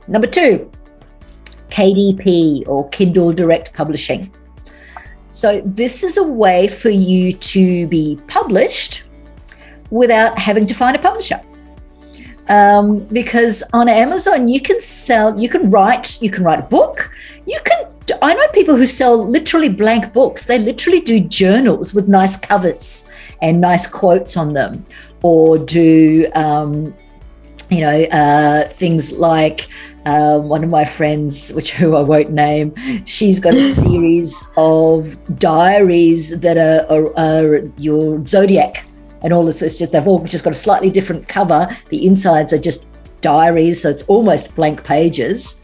Number 2, KDP or Kindle Direct Publishing. So this is a way for you to be published without having to find a publisher. Because on Amazon, you can write a book. I know people who sell literally blank books. They literally do journals with nice covers and nice quotes on them, or do, things like one of my friends, who I won't name, she's got a series of diaries that are your zodiac and all this. They've all just got a slightly different cover. The insides are just diaries, so it's almost blank pages.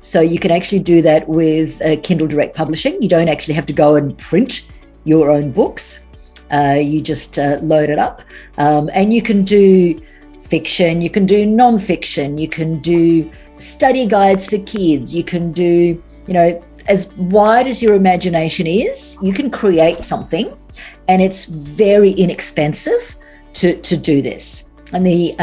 So you can actually do that with Kindle Direct Publishing. You don't actually have to go and print your own books. You just load it up, and you can do fiction, you can do non-fiction, you can do study guides for kids, you can do, as wide as your imagination is, you can create something, and it's very inexpensive to do this. And the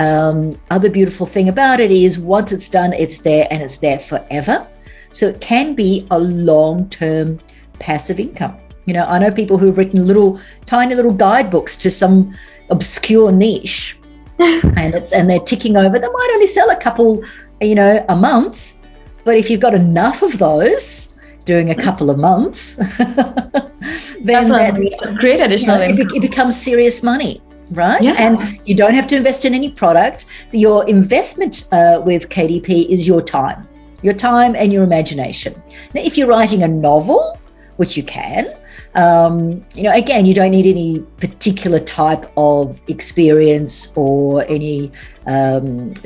other beautiful thing about it is once it's done, it's there, and it's there forever. So it can be a long-term passive income. I know people who've written tiny little guidebooks to some obscure niche, and they're ticking over. They might only sell a couple, a month, but if you've got enough of those doing a couple of months, then that's a great additional income. It becomes serious money, right? Yeah. And you don't have to invest in any products. Your investment with KDP is your time and your imagination. Now, if you're writing a novel, which you can, again, you don't need any particular type of experience or any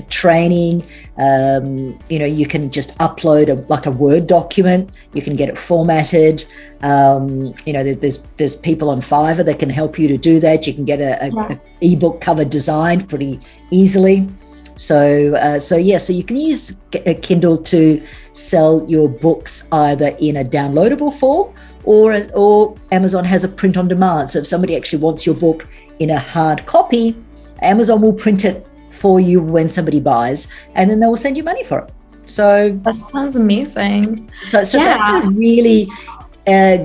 training. You can just upload a Word document. You can get it formatted. There's people on Fiverr that can help you to do that. You can get a ebook cover designed pretty easily. So you can use Kindle to sell your books either in a downloadable form, or Amazon has a print on demand. So if somebody actually wants your book in a hard copy, Amazon will print it for you when somebody buys, and then they will send you money for it. So that sounds amazing. So that's a really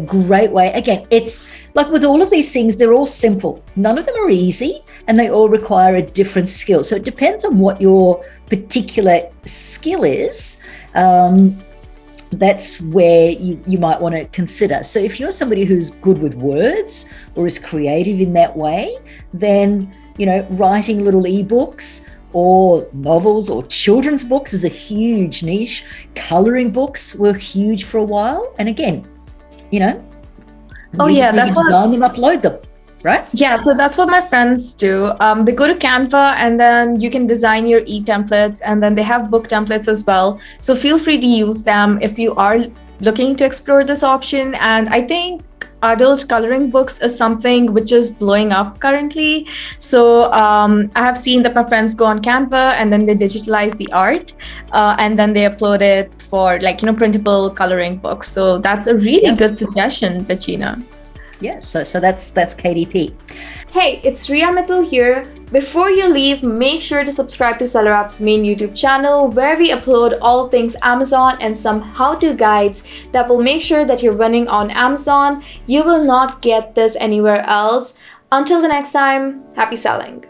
great way. Again, it's like with all of these things, they're all simple. None of them are easy, and they all require a different skill. So it depends on what your particular skill is. That's where you might want to consider. So if you're somebody who's good with words or is creative in that way, then, writing little ebooks or novels or children's books is a huge niche. Coloring books were huge for a while. And again, that's design them, upload them. Right? Yeah, so that's what my friends do. They go to Canva, and then you can design your e-templates, and then they have book templates as well. So feel free to use them if you are looking to explore this option. And I think adult coloring books is something which is blowing up currently. So I have seen that my friends go on Canva, and then they digitalize the art, and then they upload it for printable coloring books. So that's a really good suggestion, Regina. Yeah, so that's KDP. Hey, it's Ria Mittal here. Before you leave, make sure to subscribe to SellerApp's main YouTube channel, where we upload all things Amazon and some how-to guides that will make sure that you're winning on Amazon. You will not get this anywhere else. Until the next time, happy selling.